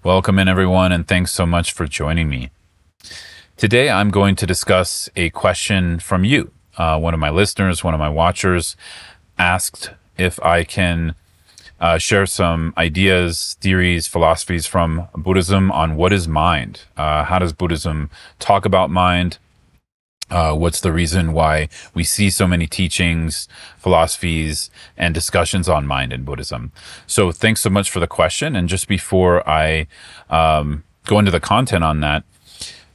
Welcome in, everyone, and thanks so much for joining me. Today, I'm going to discuss a question from you. One of my listeners, one of my watchers, asked if I can share some ideas, theories, philosophies from Buddhism on what is mind. How does Buddhism talk about mind? What's the reason why we see so many teachings, philosophies, and discussions on mind in Buddhism? So thanks so much for the question. And just before I go into the content on that,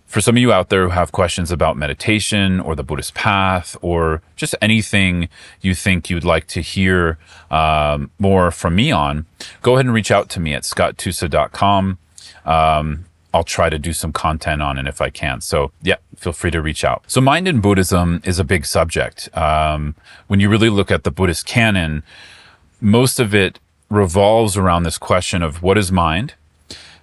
for some of you out there who have questions about meditation or the Buddhist path or just anything you think you'd like to hear more from me on, go ahead and reach out to me at scotttusa.com. I'll try to do some content on it if I can. So yeah, feel free to reach out. So mind in Buddhism is a big subject. When you really look at the Buddhist canon, most of it revolves around this question of what is mind,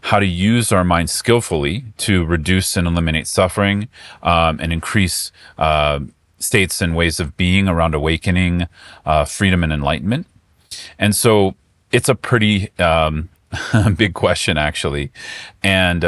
how to use our mind skillfully to reduce and eliminate suffering, and increase states and ways of being around awakening, freedom and enlightenment. And so it's a pretty big question, actually. And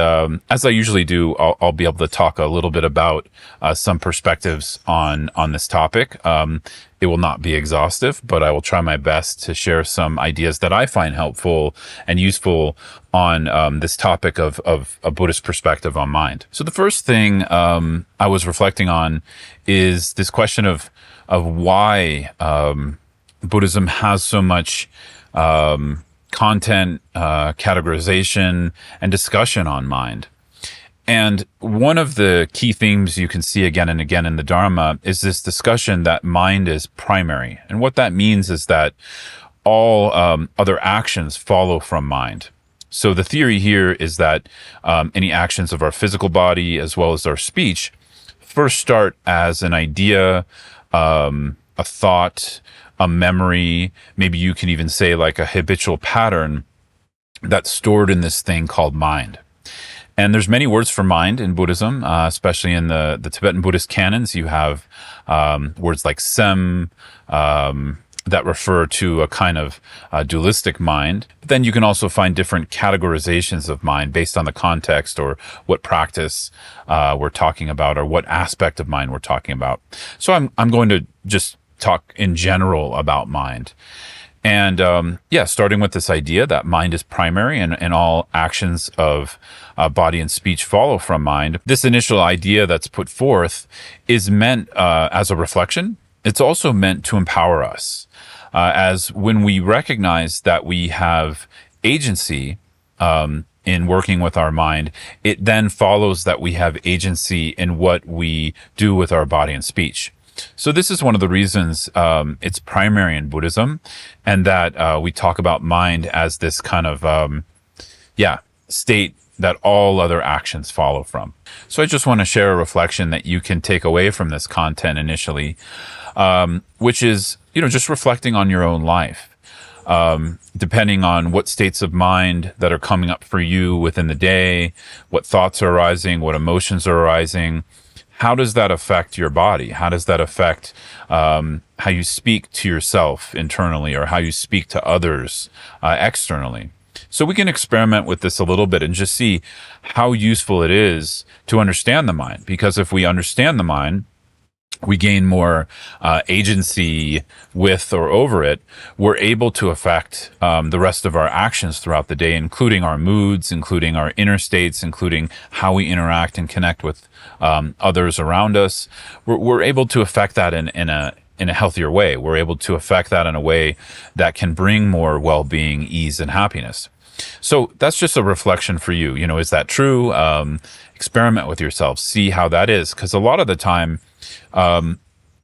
as I usually do, I'll be able to talk a little bit about some perspectives on this topic. It will not be exhaustive, but I will try my best to share some ideas that I find helpful and useful on this topic of a Buddhist perspective on mind. So the first thing I was reflecting on is this question of why Buddhism has so much content, categorization, and discussion on mind. And one of the key themes you can see again and again in the Dharma is this discussion that mind is primary. And what that means is that all other actions follow from mind. So the theory here is that any actions of our physical body as well as our speech first start as an idea, a thought, a memory, maybe you can even say like a habitual pattern that's stored in this thing called mind. And there's many words for mind in Buddhism, especially in the Tibetan Buddhist canons. You have words like sem that refer to a kind of dualistic mind. But then you can also find different categorizations of mind based on the context or what practice we're talking about or what aspect of mind we're talking about. So I'm going to just talk in general about mind. And starting with this idea that mind is primary and all actions of body and speech follow from mind. This initial idea that's put forth is meant as a reflection. It's also meant to empower us. As when we recognize that we have agency in working with our mind, it then follows that we have agency in what we do with our body and speech. So this is one of the reasons it's primary in Buddhism, and that we talk about mind as this kind of state that all other actions follow from. So I just want to share a reflection that you can take away from this content initially, which is, just reflecting on your own life. Depending on what states of mind that are coming up for you within the day, what thoughts are arising, what emotions are arising, how does that affect your body? How does that affect how you speak to yourself internally or how you speak to others externally? So we can experiment with this a little bit and just see how useful it is to understand the mind. Because if we understand the mind, we gain more agency with or over it. We're able to affect the rest of our actions throughout the day, including our moods, including our inner states, including how we interact and connect with others around us. We're able to affect that in a healthier way. We're able to affect that in a way that can bring more well-being, ease, and happiness. So that's just a reflection for you. Is that true? Experiment with yourself. See how that is. Because a lot of the time,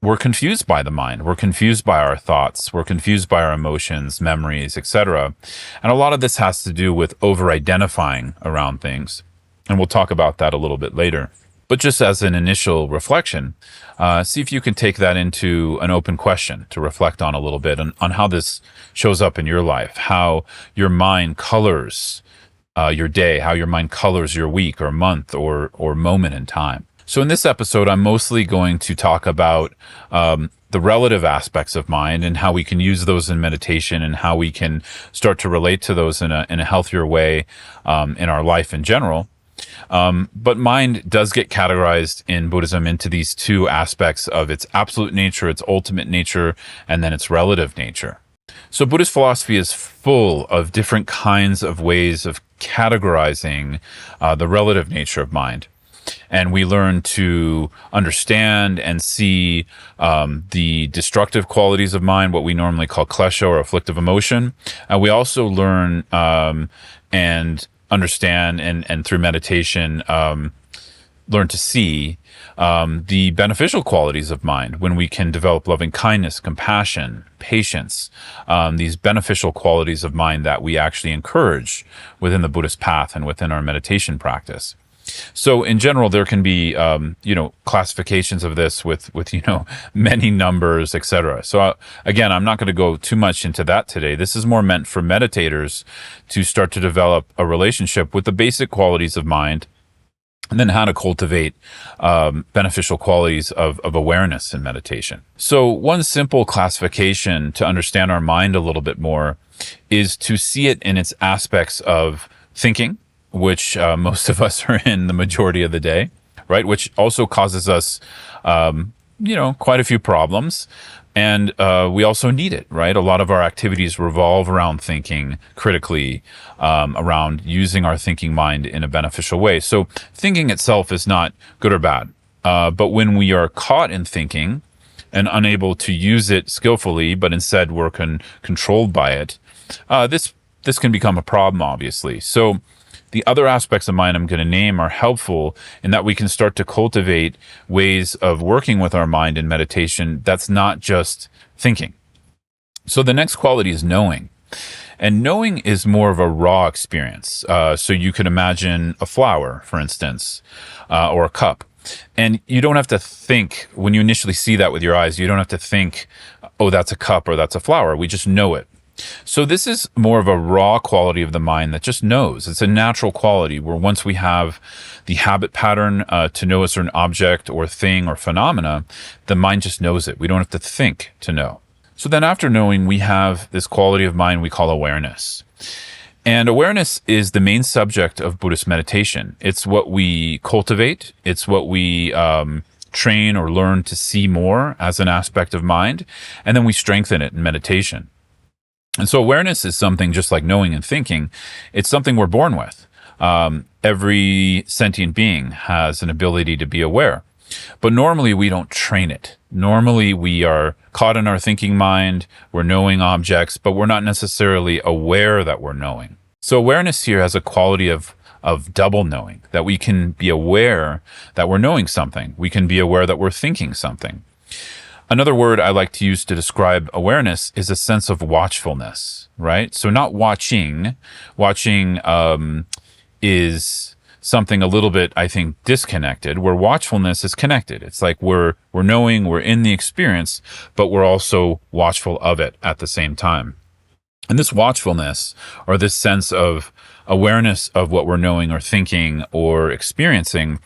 we're confused by the mind. We're confused by our thoughts. We're confused by our emotions, memories, etc. And a lot of this has to do with over-identifying around things. And we'll talk about that a little bit later. But just as an initial reflection, see if you can take that into an open question to reflect on a little bit on how this shows up in your life, how your mind colors your day, how your mind colors your week or month or moment in time. So in this episode, I'm mostly going to talk about the relative aspects of mind and how we can use those in meditation and how we can start to relate to those in a healthier way in our life in general. But mind does get categorized in Buddhism into these two aspects of its absolute nature, its ultimate nature, and then its relative nature. So Buddhist philosophy is full of different kinds of ways of categorizing the relative nature of mind. And we learn to understand and see the destructive qualities of mind, what we normally call klesha or afflictive emotion. We also learn and understand and through meditation learn to see the beneficial qualities of mind when we can develop loving kindness, compassion, patience, these beneficial qualities of mind that we actually encourage within the Buddhist path and within our meditation practice. So in general, there can be, classifications of this with many numbers, etc. So again, I'm not going to go too much into that today. This is more meant for meditators to start to develop a relationship with the basic qualities of mind, and then how to cultivate beneficial qualities of awareness in meditation. So one simple classification to understand our mind a little bit more is to see it in its aspects of thinking, which most of us are in the majority of the day, right? Which also causes us, quite a few problems. And we also need it, right? A lot of our activities revolve around thinking critically, around using our thinking mind in a beneficial way. So thinking itself is not good or bad. But when we are caught in thinking and unable to use it skillfully, but instead we're controlled by it, this can become a problem, obviously. So the other aspects of mind I'm going to name are helpful in that we can start to cultivate ways of working with our mind in meditation that's not just thinking. So the next quality is knowing. And knowing is more of a raw experience. So you could imagine a flower, for instance, or a cup. And you don't have to think, when you initially see that with your eyes, you don't have to think, oh, that's a cup or that's a flower. We just know it. So this is more of a raw quality of the mind that just knows. It's a natural quality where once we have the habit pattern to know a certain object or thing or phenomena, the mind just knows it. We don't have to think to know. So then after knowing, we have this quality of mind we call awareness. And awareness is the main subject of Buddhist meditation. It's what we cultivate. It's what we train or learn to see more as an aspect of mind. And then we strengthen it in meditation. And so awareness is something just like knowing and thinking. It's something we're born with. Every sentient being has an ability to be aware. But normally we don't train it. Normally we are caught in our thinking mind. We're knowing objects, but we're not necessarily aware that we're knowing. So awareness here has a quality of double knowing, that we can be aware that we're knowing something. We can be aware that we're thinking something. Another word I like to use to describe awareness is a sense of watchfulness, right? So not watching. Watching is something a little bit, I think, disconnected, where watchfulness is connected. It's like we're knowing, we're in the experience, but we're also watchful of it at the same time. And this watchfulness, or this sense of awareness of what we're knowing or thinking or experiencing,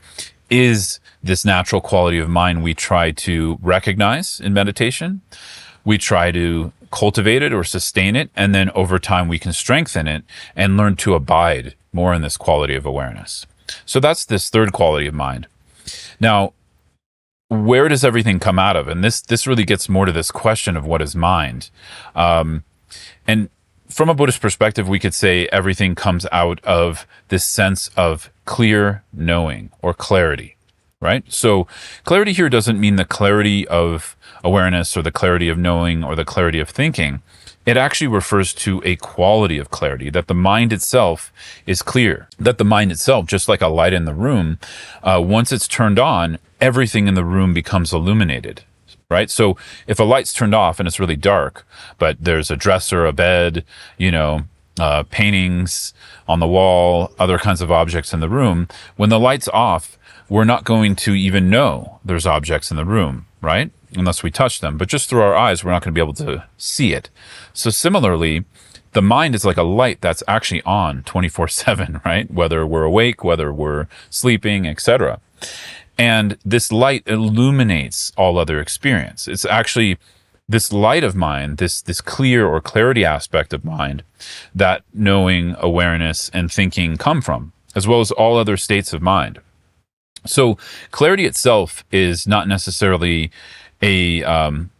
is this natural quality of mind we try to recognize in meditation. We try to cultivate it or sustain it, and then over time we can strengthen it and learn to abide more in this quality of awareness. So that's this third quality of mind. Now, where does everything come out of? And this really gets more to this question of what is mind. And from a Buddhist perspective, we could say everything comes out of this sense of clear knowing or clarity, right? So clarity here doesn't mean the clarity of awareness or the clarity of knowing or the clarity of thinking. It actually refers to a quality of clarity, that the mind itself is clear, that the mind itself, just like a light in the room, once it's turned on, everything in the room becomes illuminated. Right? So if a light's turned off and it's really dark, but there's a dresser, a bed, paintings on the wall, other kinds of objects in the room, when the light's off, we're not going to even know there's objects in the room, right? Unless we touch them. But just through our eyes, we're not going to be able to see it. So similarly, the mind is like a light that's actually on 24/7, right? Whether we're awake, whether we're sleeping, etc. And this light illuminates all other experience. It's actually this light of mind, this clear or clarity aspect of mind that knowing, awareness, and thinking come from, as well as all other states of mind. So clarity itself is not necessarily a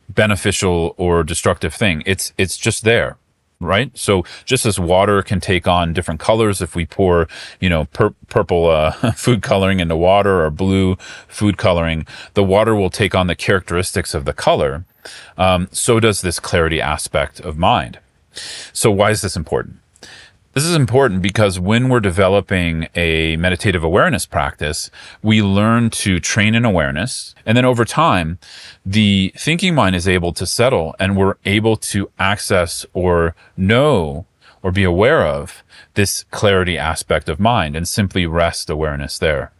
beneficial or destructive thing. It's just there, right? So just as water can take on different colors if we pour, purple food coloring into water or blue food coloring, the water will take on the characteristics of the color. So does this clarity aspect of mind. So why is this important? This is important because when we're developing a meditative awareness practice, we learn to train in awareness. And then over time, the thinking mind is able to settle and we're able to access or know or be aware of this clarity aspect of mind and simply rest awareness there.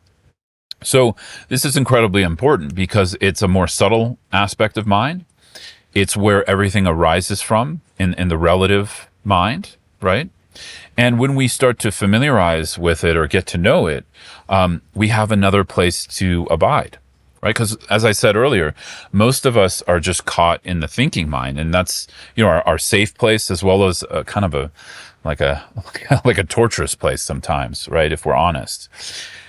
So this is incredibly important because it's a more subtle aspect of mind. It's where everything arises from in the relative mind, right? And when we start to familiarize with it or get to know it, we have another place to abide, right? Because as I said earlier, most of us are just caught in the thinking mind, and that's our safe place as well as kind of like a torturous place sometimes, right? If we're honest.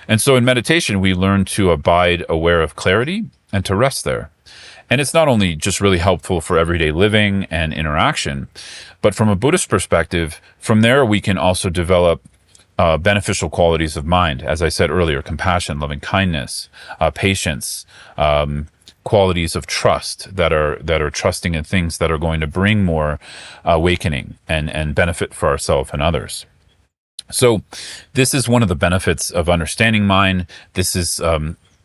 And so in meditation, we learn to abide aware of clarity and to rest there. And it's not only just really helpful for everyday living and interaction, but from a Buddhist perspective, from there we can also develop beneficial qualities of mind. As I said earlier, compassion, loving kindness, patience, qualities of trust that are trusting in things that are going to bring more awakening and benefit for ourselves and others. So this is one of the benefits of understanding mind. This is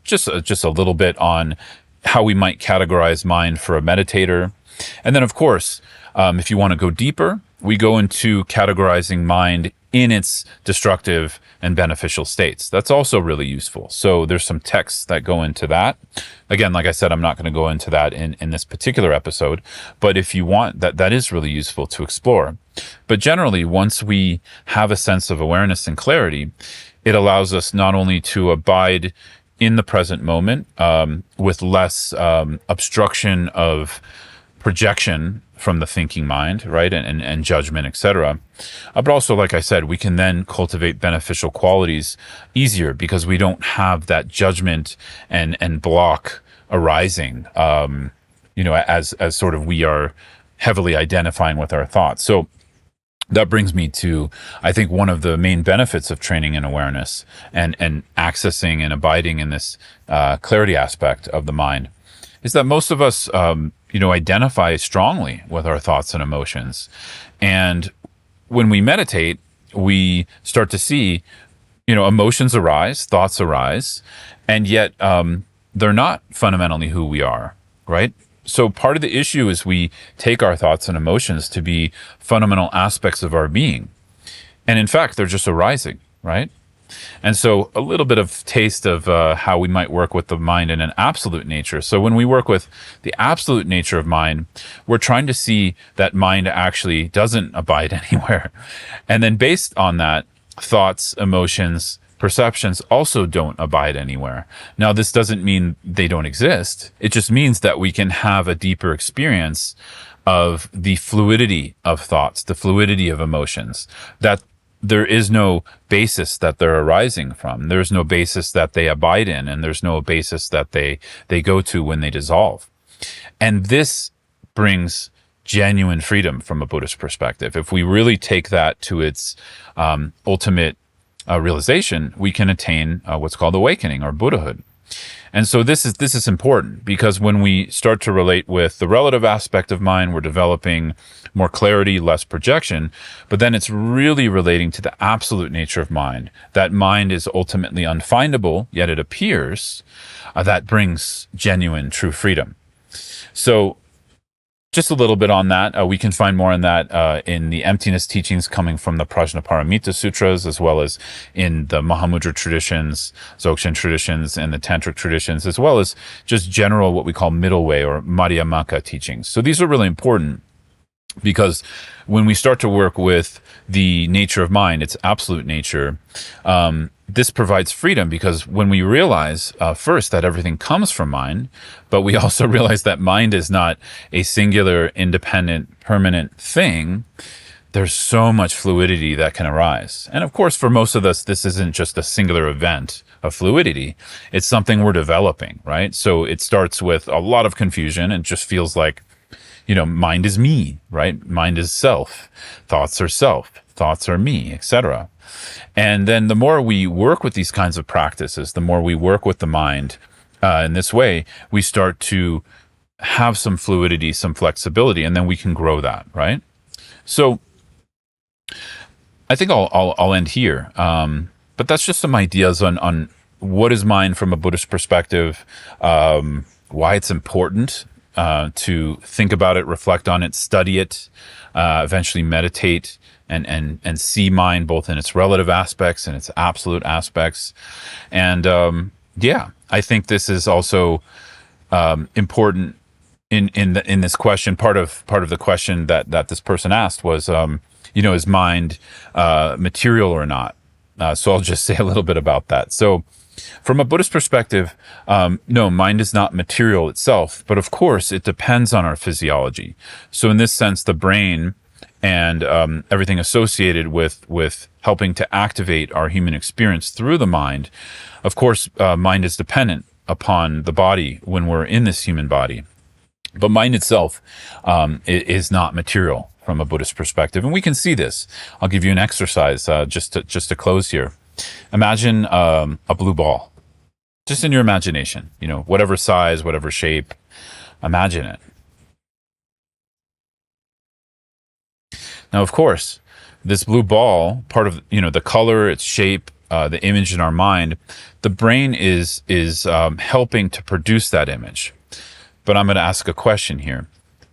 just a little bit on how we might categorize mind for a meditator. And then, of course, if you want to go deeper, we go into categorizing mind in its destructive and beneficial states. That's also really useful. So there's some texts that go into that. Again, like I said, I'm not going to go into that in this particular episode, but if you want, that is really useful to explore. But generally, once we have a sense of awareness and clarity, it allows us not only to abide in the present moment, with less obstruction of projection from the thinking mind, right, and judgment, etc. But also, like I said, we can then cultivate beneficial qualities easier because we don't have that judgment and block arising, as sort of we are heavily identifying with our thoughts. So that brings me to, I think, one of the main benefits of training in awareness and accessing and abiding in this clarity aspect of the mind is that most of us, identify strongly with our thoughts and emotions. And when we meditate, we start to see, emotions arise, thoughts arise, and yet they're not fundamentally who we are, right? So part of the issue is we take our thoughts and emotions to be fundamental aspects of our being. And in fact, they're just arising, right? And so a little bit of taste of how we might work with the mind in an absolute nature. So when we work with the absolute nature of mind, we're trying to see that mind actually doesn't abide anywhere. And then based on that, thoughts, emotions, perceptions also don't abide anywhere. Now, this doesn't mean they don't exist. It just means that we can have a deeper experience of the fluidity of thoughts, the fluidity of emotions, that there is no basis that they're arising from. There's no basis that they abide in, and there's no basis that they go to when they dissolve. And this brings genuine freedom from a Buddhist perspective. If we really take that to its ultimate realization, we can attain what's called awakening or Buddhahood. And so this is important because when we start to relate with the relative aspect of mind, we're developing more clarity, less projection, but then it's really relating to the absolute nature of mind. That mind is ultimately unfindable, yet it appears. That brings genuine, true freedom. So just a little bit on that. We can find more on that in the emptiness teachings coming from the Prajnaparamita Sutras, as well as in the Mahamudra traditions, Dzogchen traditions, and the Tantric traditions, as well as just general what we call middle way or Madhyamaka teachings. So these are really important. Because when we start to work with the nature of mind, its absolute nature, this provides freedom, because when we realize first that everything comes from mind, but we also realize that mind is not a singular, independent, permanent thing, there's so much fluidity that can arise. And of course, for most of us, this isn't just a singular event of fluidity. It's something we're developing, right? So it starts with a lot of confusion and just feels like, mind is me, right? Mind is self. Thoughts are me, etc. And then the more we work with these kinds of practices, the more we work with the mind in this way, we start to have some fluidity, some flexibility, and then we can grow that, right? So I think I'll end here. But that's just some ideas on what is mind from a Buddhist perspective, why it's important to think about it, reflect on it, study it, eventually meditate and see mind both in its relative aspects and its absolute aspects. And I think this is also important in this question. Part of the question that this person asked was, is mind material or not? So I'll just say a little bit about that. So from a Buddhist perspective, no, mind is not material itself, but of course it depends on our physiology. So in this sense, the brain and everything associated with helping to activate our human experience through the mind, of course, mind is dependent upon the body when we're in this human body. But mind itself is not material from a Buddhist perspective, and we can see this. I'll give you an exercise just to close here. Imagine a blue ball, just in your imagination. Whatever size, whatever shape, imagine it. Now, of course, this blue ball, part of the color, its shape, the image in our mind, the brain is helping to produce that image. But I'm going to ask a question here.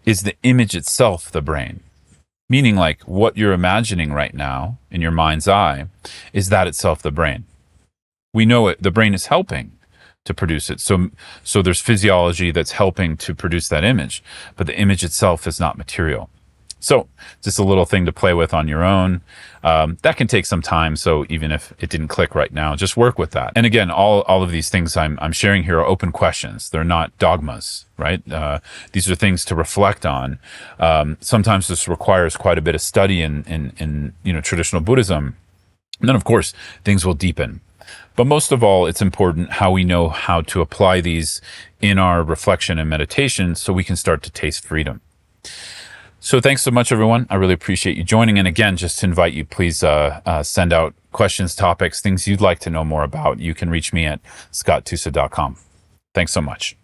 Is the image itself the brain? Meaning, like, what you're imagining right now in your mind's eye, is that itself the brain? We know it. The brain is helping to produce it. So there's physiology that's helping to produce that image, but the image itself is not material. So just a little thing to play with on your own. That can take some time. So even if it didn't click right now, just work with that. And again, all of these things I'm sharing here are open questions. They're not dogmas, right? These are things to reflect on. Sometimes this requires quite a bit of study in traditional Buddhism. And then of course, things will deepen. But most of all, it's important how we know how to apply these in our reflection and meditation so we can start to taste freedom. So thanks so much, everyone. I really appreciate you joining. And again, just to invite you, please send out questions, topics, things you'd like to know more about. You can reach me at scotttusa.com. Thanks so much.